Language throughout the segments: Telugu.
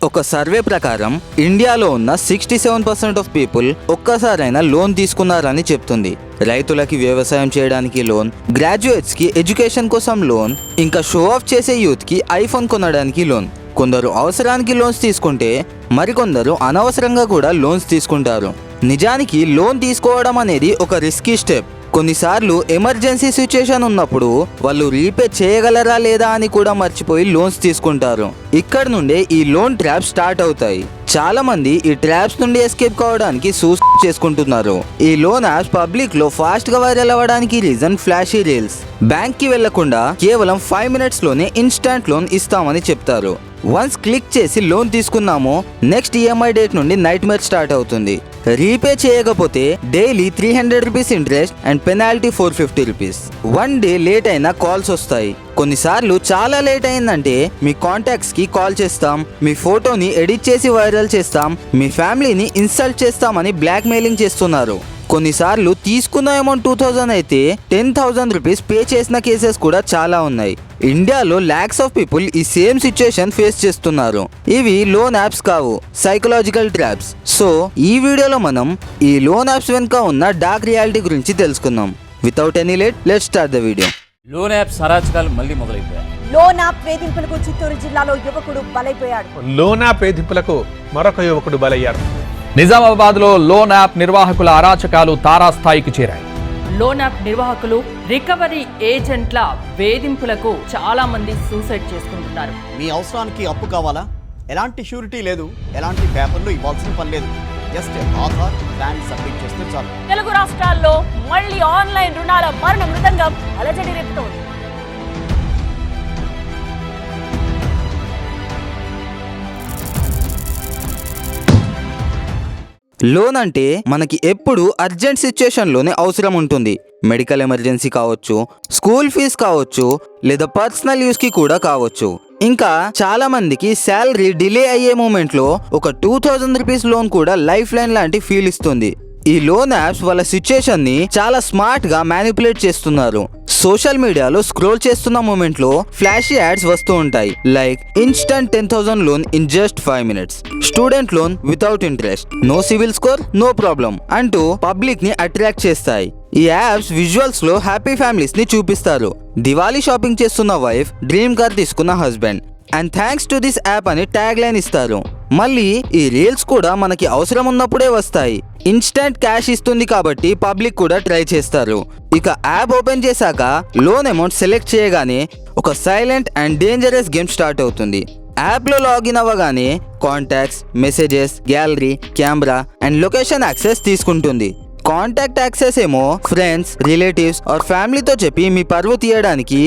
ఒక సర్వే ప్రకారం ఇండియాలో ఉన్న 67% ఆఫ్ పీపుల్ ఒక్కసారైనా లోన్ తీసుకున్నారని చెప్తుంది. రైతులకి వ్యవసాయం చేయడానికి లోన్, గ్రాడ్యుయేట్స్ కి ఎడ్యుకేషన్ కోసం లోన్, ఇంకా షో ఆఫ్ చేసే యూత్ కి ఐఫోన్ కొనడానికి లోన్. కొందరు అవసరానికి లోన్స్ తీసుకుంటే మరికొందరు అనవసరంగా కూడా లోన్స్ తీసుకుంటారు. నిజానికి లోన్ తీసుకోవడం అనేది ఒక రిస్కీ స్టెప్. కొన్నిసార్లు ఎమర్జెన్సీ సిచ్యుయేషన్ ఉన్నప్పుడు వాళ్ళు రీపే చేయగలరా లేదా అని కూడా మర్చిపోయి లోన్స్ తీసుకుంటారు. ఇక్కడ నుండే ఈ లోన్ ట్రాప్ స్టార్ట్ అవుతాయి. చాలా మంది ఈ ట్రాప్స్ నుండి ఎస్కేప్ కావడానికి సూసైడ్ చేసుకుంటున్నారు. ఈ లోన్ యాప్స్ పబ్లిక్ లో ఫాస్ట్ గా వైరల్ అవ్వడానికి రీజన్ ఫ్లాషీ రీల్స్. బ్యాంక్ కి వెళ్లకుండా కేవలం 5 minutes లోనే ఇన్స్టాంట్ లోన్ ఇస్తామని చెప్తారు. వన్స్ క్లిక్ చేసి లోన్ తీసుకున్నామో నెక్స్ట్ ఈఎంఐ డేట్ నుండి నైట్ మేర్ స్టార్ట్ అవుతుంది. రీపే చేయకపోతే daily 300 rupees interest and penalty 450 rupees. 1 day late అయినా కాల్స్ వస్తాయి. కొన్నిసార్లు చాలా లేట్ అయిందంటే మీ కాంటాక్ట్స్ కి కాల్ చేస్తాం, మీ ఫోటోని ఎడిట్ చేసి వైరల్ చేస్తాం, మీ ఫ్యామిలీని ఇన్సల్ట్ చేస్తామని బ్లాక్ మెయిలింగ్ చేస్తున్నారు. కొన్నిసార్లు తీసుకున్న అమౌంట్ 2000 అయితే 10,000 రూపీస్ పే చేసిన కేసెస్ కూడా చాలా ఉన్నాయి. ఇండియాలో లాక్స్ ఆఫ్ పీపుల్ ఈ సేమ్ సిచ్యుయేషన్ ఫేస్ చేస్తున్నారు. ఇవి లోన్ యాప్స్ కావు, సైకలాజికల్ ట్రాప్స్. సో ఈ వీడియోలో మనం ఈ లోన్ యాప్స్ వెనుక ఉన్న డార్క్ రియాలిటీ గురించి తెలుసుకుందాం. Without any late, let's start the video. Loan apps అరాచకాలు మళ్ళీ మొదలైపోయాయి. లోన్ యాప్ వేధింపులకు చిత్తూరు జిల్లాలో యువకుడు బలైపోయాడు. లోన్ యాప్ వేధింపులకు మరొక యువకుడు బలయ్యాడు. నిజామాబాద్ లో లోన్ యాప్ నిర్వాహకుల అరాచకాలు తారాస్థాయికి చేరాయి. లోన్ యాప్ నిర్వాహకులు, రికవరీ ఏజెంట్ల వేధింపులకు చాలా మంది సూసైడ్ చేసుకుంటున్నారు. మీ అవసరానికి అప్పు కావాలా? ఎలాంటి షూరిటీ లేదు, ఎలాంటి పేపర్లు ఇవ్వాల్సిన పని లేదు. జస్ట్ ఆధార్, ప్యాన్ సబ్మిట్ చేస్తే చాలు. తెలుగు రాష్ట్రాల్లో మళ్ళీ ఆన్లైన్ రుణాల మరణ మృదంగం అలజడి రేపుతోంది. లోన్ అంటే మనకి ఎప్పుడు అర్జెంట్ సిచ్యుయేషన్ లోనే అవసరం ఉంటుంది. మెడికల్ ఎమర్జెన్సీ కావచ్చు, స్కూల్ ఫీజు కావచ్చు, లేదా పర్సనల్ యూస్ కి కూడా కావచ్చు. ఇంకా చాలా మందికి శాలరీ డిలే అయ్యే మూమెంట్ లో ఒక 2000 రూపీస్ లోన్ కూడా లైఫ్ లైన్ లాంటి ఫీల్ ఇస్తుంది. ఈ లోన్ యాప్స్ వాళ్ళ సిచ్యుయేషన్ ని చాలా స్మార్ట్ గా మ్యానిపులేట్ చేస్తున్నారు. సోషల్ మీడియాలో స్క్రోల్ చేస్తున్న మూమెంట్ లో ఫ్లాషీ యాడ్స్ వస్తూ ఉంటాయి. Like instant 10,000 loan in just 5 minutes, student loan without interest, no CIBIL score, no problem అంటూ పబ్లిక్ ని అట్రాక్ట్ చేస్తాయి. ఈ యాప్స్ విజువల్స్ లో హ్యాపీ ఫ్యామిలీస్ ని చూపిస్తారు. దివాళీ షాపింగ్ చేస్తున్న వైఫ్, డ్రీమ్ కార్ తీసుకున్న husband, and thanks to this app అని ట్యాగ్ లైన్ ఇస్తారు. మళ్ళీ ఈ రీల్స్ కూడా మనకి అవసరం ఉన్నప్పుడే వస్తాయి. ఇన్స్టెంట్ క్యాష్ ఇస్తుంది కాబట్టి పబ్లిక్ కూడా ట్రై చేస్తారు. ఇక యాప్ ఓపెన్ చేశాక లోన్ అమౌంట్ సెలెక్ట్ చేయగానే ఒక silent and dangerous game start అవుతుంది. యాప్ లో లాగిన్ అవ్వగానే contacts, messages, gallery, camera and location access తీసుకుంటుంది. కాంటాక్ట్ యాక్సెస్ ఏమో ఫ్రెండ్స్, రిలేటివ్స్ ఆర్ ఫ్యామిలీతో చెప్పి మీ పరువు తీయడానికి,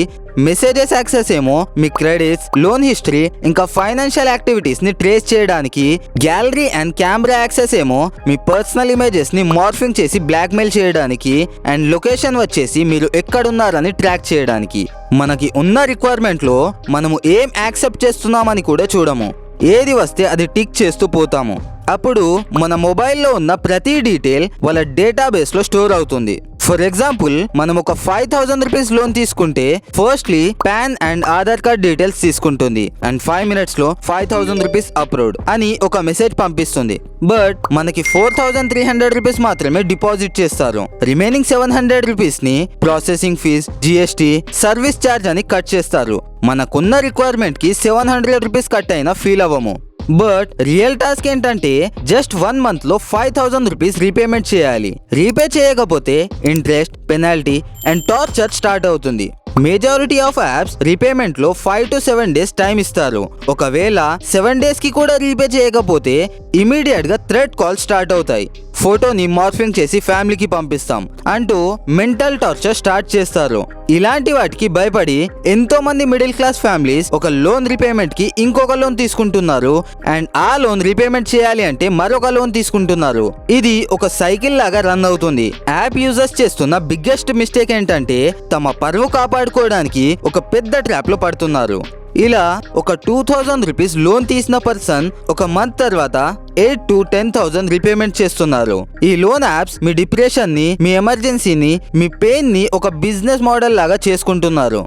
మెసేజెస్ యాక్సెస్ ఏమో మీ క్రెడిట్స్, లోన్ హిస్టరీ ఇంకా ఫైనాన్షియల్ యాక్టివిటీస్ ని ట్రేస్ చేయడానికి, గ్యాలరీ అండ్ కెమెరా యాక్సెస్ ఏమో మీ పర్సనల్ ఇమేజెస్ ని మార్ఫింగ్ చేసి బ్లాక్మెయిల్ చేయడానికి, అండ్ లొకేషన్ వచ్చేసి మీరు ఎక్కడున్నారని ట్రాక్ చేయడానికి. మనకి ఉన్న రిక్వైర్మెంట్ లో మనము ఏం యాక్సెప్ట్ చేస్తున్నామని కూడా చూడము. ఏది వస్తే అది టిక్ చేస్తూ పోతాము. అప్పుడు మన మొబైల్లో ఉన్న ప్రతి డీటెయిల్ వాళ్ళ డేటాబేస్ లో స్టోర్ అవుతుంది. ఫర్ ఎగ్జాంపుల్, మనం ఒక 5,000 రూపీస్ లోన్ తీసుకుంటే firstly pan and Aadhaar card details తీసుకుంటుంది అండ్ 5 minutes లో 5,000 రూపీస్ అప్లోడ్ అని ఒక మెసేజ్ పంపిస్తుంది. బట్ మనకి 4,300 రూపీస్ మాత్రమే డిపాజిట్ చేస్తారు. రిమైనింగ్ 700 రూపీస్ ని processing fees, GST, service charge అని కట్ చేస్తారు. మనకున్న రిక్వైర్మెంట్ కి 700 రూపీస్ కట్ అయినా ఫీల్ అవ్వము. బట్ రియల్ టాస్క్ ఏంటంటే జస్ట్ 1 month లో 5,000 రూపీస్ రీపేమెంట్ చేయాలి. రీపే చేయకపోతే interest, penalty and torture start అవుతుంది. మెజారిటీ ఆఫ్ యాప్స్ రీపేమెంట్ లో 5 to 7 days టైం ఇస్తారు. ఒకవేళ 7 days కి కూడా రీపే చేయకపోతే ఇమీడియట్ గా థ్రెట్ కాల్ స్టార్ట్ అవుతాయి. ఫోటోని మార్ఫింగ్ చేసి ఫ్యామిలీకి పంపిస్తాం అంటూ మెంటల్ టార్చర్ స్టార్ట్ చేస్తారు. ఇలాంటి వాటికి భయపడి ఎంతో మంది మిడిల్ క్లాస్ ఫ్యామిలీస్ ఒక లోన్ రీపేమెంట్ కి ఇంకొక లోన్ తీసుకుంటున్నారు అండ్ ఆ లోన్ రీపేమెంట్ చేయాలి అంటే మరొక లోన్ తీసుకుంటున్నారు. ఇది ఒక సైకిల్ లాగా రన్ అవుతుంది. యాప్ యూజర్స్ చేస్తున్న బిగ్గెస్ట్ మిస్టేక్ ఏంటంటే తమ పరువు కాపాడుకోవడానికి ఒక పెద్ద ట్రాప్ లో పడుతున్నారు. ఇలా ఒక 2,000 రూపీస్ లోన్ తీసిన పర్సన్ ఒక మంత్ తర్వాత 8 to 10,000 రీపేమెంట్ చేస్తున్నారు. ఈ లోన్ యాప్స్ మీ డిప్రెషన్ ని, మీ ఎమర్జెన్సీని, మీ పెయిన్ ని ఒక బిజినెస్ మోడల్ లాగా చేసుకుంటున్నారు.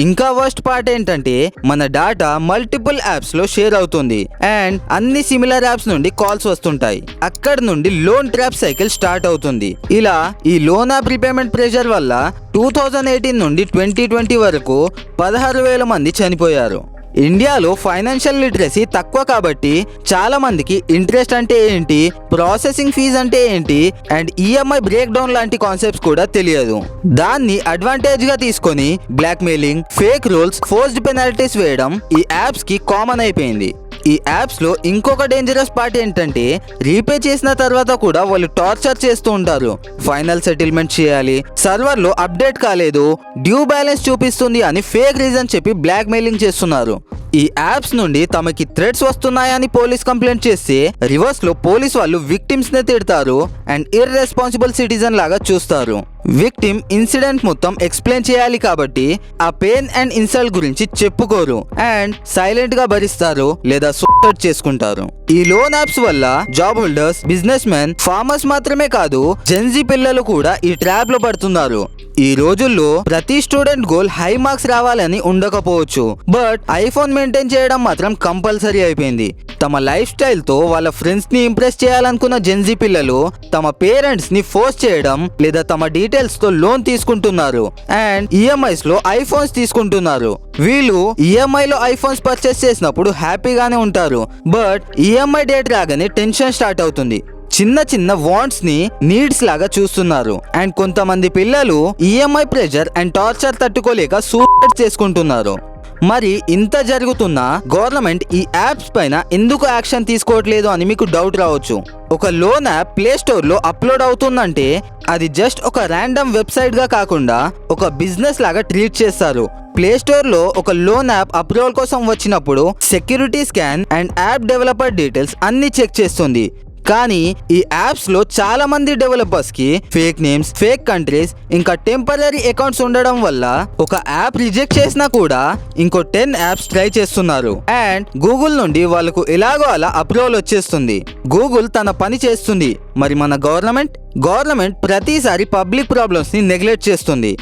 ఇంకా వర్స్ట్ పార్ట్ ఏంటంటే మన డాటా మల్టిపుల్ యాప్స్ లో షేర్ అవుతుంది అండ్ అన్ని సిమిలర్ యాప్స్ నుండి కాల్స్ వస్తుంటాయి. అక్కడ నుండి లోన్ ట్రాప్ సైకిల్ స్టార్ట్ అవుతుంది. ఇలా ఈ లోన్ యాప్ రీపేమెంట్ ప్రెషర్ వల్ల 2018 నుండి 2020 వరకు 16,000 మంది చనిపోయారు. ఇండియాలో ఫైనాన్షియల్ లిటరసీ తక్కువ కాబట్టి చాలా మందికి ఇంట్రెస్ట్ అంటే ఏంటి, ప్రాసెసింగ్ ఫీజ్ అంటే ఏంటి అండ్ ఈఎంఐ బ్రేక్ డౌన్ లాంటి కాన్సెప్ట్స్ కూడా తెలియదు. దాన్ని అడ్వాంటేజ్ గా తీసుకొని blackmailing, fake rules, forced penalties వేయడం ఈ యాప్స్ కి కామన్ అయిపోయింది. ఈ యాప్స్ లో ఇంకొక డేంజరస్ పార్ట్ ఏంటంటే రీపే చేసిన తర్వాత కూడా వాళ్ళు టార్చర్ చేస్తూ ఉంటారు. ఫైనల్ సెటిల్మెంట్ చేయాలి, సర్వర్ లో అప్డేట్ కాలేదు, డ్యూ బ్యాలెన్స్ చూపిస్తుంది అని ఫేక్ రీజన్ చెప్పి బ్లాక్ మెయిలింగ్ చేస్తున్నారు. ఈ యాప్స్ నుండి తమకి థ్రెట్స్ వస్తున్నాయని పోలీస్ కంప్లైంట్ చేస్తే రివర్స్ లో పోలీస్ వాళ్ళు విక్టిమ్స్ ని తిడతారు అండ్ ఇర్రెస్పాన్సిబుల్ సిటిజన్ లాగా చూస్తారు. విక్టిమ్ ఇన్సిడెంట్ మొత్తం ఎక్స్ప్లెయిన్ చేయాలి కాబట్టి ఆ పెయిన్ అండ్ ఇన్సల్ట్ గురించి చెప్పుకోరు అండ్ సైలెంట్ గా భరిస్తారు లేదా సూసైడ్ చేసుకుంటారు. ఈ లోన్ యాప్స్ వల్ల job holders, business men, farmers మాత్రమే కాదు జెన్జీ పిల్లలు కూడా ఈ ట్రాప్ లో పడుతున్నారు. ఈ రోజుల్లో ప్రతి స్టూడెంట్ గోల్ హై మార్క్స్ రావాలని ఉండకపోవచ్చు, బట్ ఐఫోన్ మెయింటైన్ చేయడం మాత్రం కంపల్సరీ అయిపోయింది. తమ లైఫ్ స్టైల్ తో వాళ్ళ ఫ్రెండ్స్ ని ఇంప్రెస్ చేయాలనుకున్న జెన్జీ పిల్లలు తమ పేరెంట్స్ ని ఫోర్స్ చేయడం లేదా తమ డీటెయిల్స్ తో లోన్ తీసుకుంటున్నారు అండ్ ఈఎంఐస్ లో ఐఫోన్స్ తీసుకుంటున్నారు. వీళ్ళు ఈఎంఐ లో ఐఫోన్స్ పర్చేస్ చేసినప్పుడు హ్యాపీగానే ఉంటారు, బట్ ఈఎంఐ డేట్ రాగానే టెన్షన్ స్టార్ట్ అవుతుంది. చిన్న చిన్న వాంట్స్ ని నీడ్స్ లాగా చూస్తున్నారు అండ్ కొంతమంది పిల్లలు ఈఎంఐ ప్రెషర్ అండ్ టార్చర్ తట్టుకోలేక సూసైడ్ చేసుకుంటున్నారు. మరి ఇంత జరుగుతున్నా గవర్నమెంట్ ఈ యాప్స్ పైన ఎందుకు యాక్షన్ తీసుకోవట్లేదు అని మీకు డౌట్ రావచ్చు. ఒక లోన్ యాప్ ప్లే స్టోర్ లో అప్లోడ్ అవుతుందంటే అది జస్ట్ ఒక ర్యాండమ్ వెబ్సైట్ గా కాకుండా ఒక బిజినెస్ లాగా ట్రీట్ చేస్తారు. ప్లే స్టోర్ లో ఒక లోన్ యాప్ అప్రూవల్ కోసం వచ్చినప్పుడు security scan and app developer details అన్ని చెక్ చేస్తుంది. కానీ ఈ యాప్స్ లో చాలా మంది డెవలపర్స్ కి ఫేక్ నేమ్స్, ఫేక్ కంట్రీస్ ఇంకా టెంపరరీ అకౌంట్స్ ఉండడం వల్ల ఒక యాప్ రిజెక్ట్ చేసినా కూడా ఇంకో 10 యాప్స్ ట్రై చేస్తున్నారు అండ్ గూగుల్ నుండి వాళ్ళకు ఎలాగో అలా అప్రూవల్ వచ్చేస్తుంది. గూగుల్ తన పని చేస్తుంది, మరి మన గవర్నమెంట్ ప్రతిసారి పబ్లిక్ ప్రాబ్లమ్స్ ని నెగ్లెక్ట్ చేస్తుంది.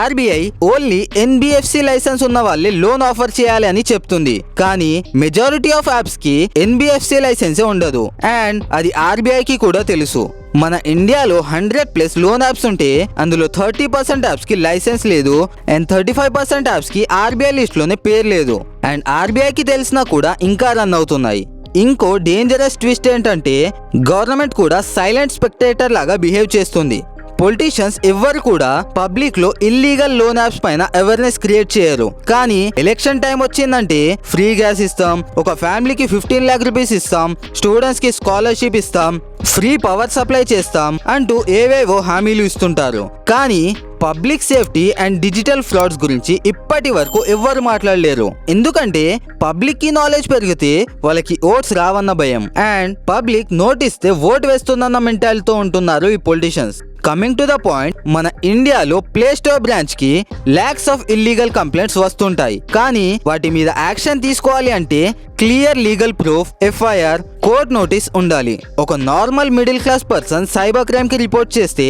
ఆర్బీఐ ఓన్లీ ఎన్బిఎఫ్సి లైసెన్స్ ఉన్న వాళ్ళే లోన్ ఆఫర్ చేయాలి అని చెప్తుంది, కానీ మెజారిటీ ఆఫ్ యాప్స్ కి ఎన్బిఎఫ్సి లైసెన్సే ఉండదు అండ్ అది ఆర్బీఐకి కూడా తెలుసు. మన ఇండియాలో 100+ లోన్ యాప్స్ ఉంటే అందులో 30% యాప్స్ కి లైసెన్స్ లేదు అండ్ 35% యాప్స్ కి ఆర్బీఐ లిస్ట్ లోనే పేరు లేదు అండ్ ఆర్బీఐకి తెలిసినా కూడా ఇంకా రన్ అవుతున్నాయి. ఇంకో డేంజరస్ ట్విస్ట్ ఏంటంటే గవర్నమెంట్ కూడా సైలెంట్ స్పెక్టేటర్ లాగా బిహేవ్ చేస్తుంది. పొలిటీషియన్స్ ఎవ్వరు కూడా పబ్లిక్ లో ఇల్లీగల్ లోన్ యాప్స్ పైన అవేర్నెస్ క్రియేట్ చేయరు, కానీ ఎలక్షన్ టైం వచ్చిందంటే ఫ్రీ గ్యాస్ ఇస్తాం, ఒక ఫ్యామిలీకి 15 lakh rupees ఇస్తాం, స్టూడెంట్స్ కి స్కాలర్షిప్ ఇస్తాం, ఫ్రీ పవర్ సప్లై చేస్తాం అంటూ ఏవేవో హామీలు ఇస్తుంటారు. కానీ public safety and digital frauds గురించి ఇప్పటి వరకు ఎవ్వరు మాట్లాడలేరు. ఎందుకంటే పబ్లిక్ కి నాలెడ్జ్ పెరిగితే వాళ్ళకి ఓట్స్ రావన్న భయం అండ్ పబ్లిక్ నోటిస్తే ఓట్ వేస్తుందన్న మెంటాలిటీతో ఉంటున్నారు ఈ politicians. Coming to the point, మన ఇండియాలో ప్లే స్టోర్ బ్రాంచ్ కి లాక్స్ ఆఫ్ ఇల్లీగల్ కంప్లైంట్స్ వస్తుంటాయి, కానీ వాటి మీద యాక్షన్ తీసుకోవాలి అంటే clear legal proof, FIR, court notice ఉండాలి. ఒక normal middle class person cyber crime కి రిపోర్ట్ చేస్తే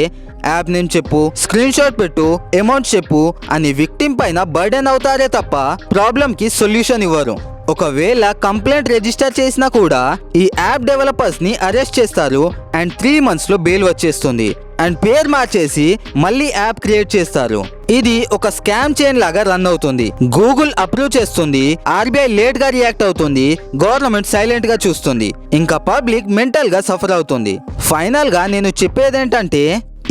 యాప్ నేమ్ చెప్పు, స్క్రీన్ షాట్ పెట్టు, అమౌంట్ చెప్పు అని విక్టిమ్ పైన బర్డెన్ అవుతారే తప్ప ప్రాబ్లం కి సొల్యూషన్ ఇవ్వరు. ఒకవేళ కంప్లైంట్ రిజిస్టర్ చేసినా కూడా ఈ యాప్ డెవలపర్స్ ని అరెస్ట్ చేస్తారు అండ్ 3 months లో బెయిల్ వచ్చేస్తుంది అండ్ పేరు మార్చేసి మళ్ళీ యాప్ క్రియేట్ చేస్తారు. ఇది ఒక స్కామ్ చైన్ లాగా రన్ అవుతుంది. గూగుల్ అప్రూవ్ చేస్తుంది, ఆర్బీఐ లేట్ గా రియాక్ట్ అవుతుంది, గవర్నమెంట్ సైలెంట్ గా చూస్తుంది, ఇంకా పబ్లిక్ మెంటల్ గా సఫర్ అవుతుంది. ఫైనల్ గా నేను చెప్పేదేంటంటే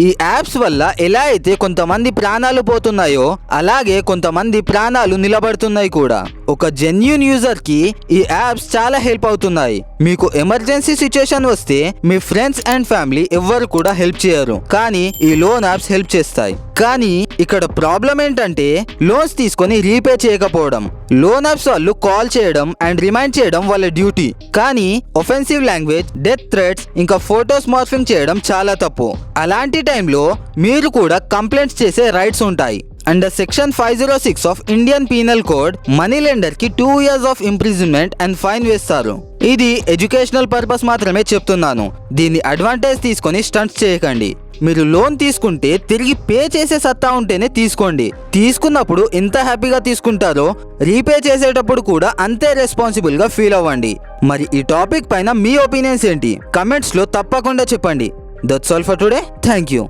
ఈ యాప్స్ వల్ల ఎలా అయితే కొంతమంది ప్రాణాలు పోతున్నాయో అలాగే కొంతమంది ప్రాణాలు నిలబడుతున్నాయి కూడా. ఒక జెన్యూన్ యూజర్ కి ఈ యాప్స్ చాలా హెల్ప్ అవుతున్నాయి. మీకు ఎమర్జెన్సీ సిచ్యుయేషన్ వస్తే మీ ఫ్రెండ్స్ అండ్ ఫ్యామిలీ ఎవ్వరు కూడా హెల్ప్ చేయరు, కానీ ఈ లోన్ యాప్స్ హెల్ప్ చేస్తాయి. కానీ ఇక్కడ ప్రాబ్లం ఏంటంటే లోన్స్ తీసుకొని రీపే చేయకపోవడం. లోన్ యాప్స్ వాళ్ళు కాల్ చేయడం అండ్ రిమైండ్ చేయడం వాళ్ళ డ్యూటీ, కానీ ఒఫెన్సివ్ లాంగ్వేజ్, డెత్ థ్రెట్స్ ఇంకా ఫోటోస్ మార్ఫింగ్ చేయడం చాలా తప్పు. అలాంటి టైంలో మీరు కూడా కంప్లైంట్స్ చేసే రైట్స్ ఉంటాయి. Under section 506 of Indian penal code money lender కి 2 years of imprisonment and fine వేస్తారు. ఇది ఎడ్యుకేషనల్ పర్పస్ మాత్రమే చెప్తున్నాను. దీన్ని అడ్వాంటేజ్ తీసుకొని స్టంట్స్ చేయకండి. మీరు లోన్ తీసుకుంటే తిరిగి పే చేసే సత్తా ఉంటేనే తీసుకోండి. తీసుకున్నప్పుడు ఎంత హ్యాపీగా తీసుకుంటారో రీపే చేసేటప్పుడు కూడా అంతే రెస్పాన్సిబుల్ గా ఫీల్ అవ్వండి. మరి ఈ టాపిక్ పైన మీ ఒపీనియన్స్ ఏంటి? కమెంట్స్ లో తప్పకుండా చెప్పండి. That's all for today. Thank you.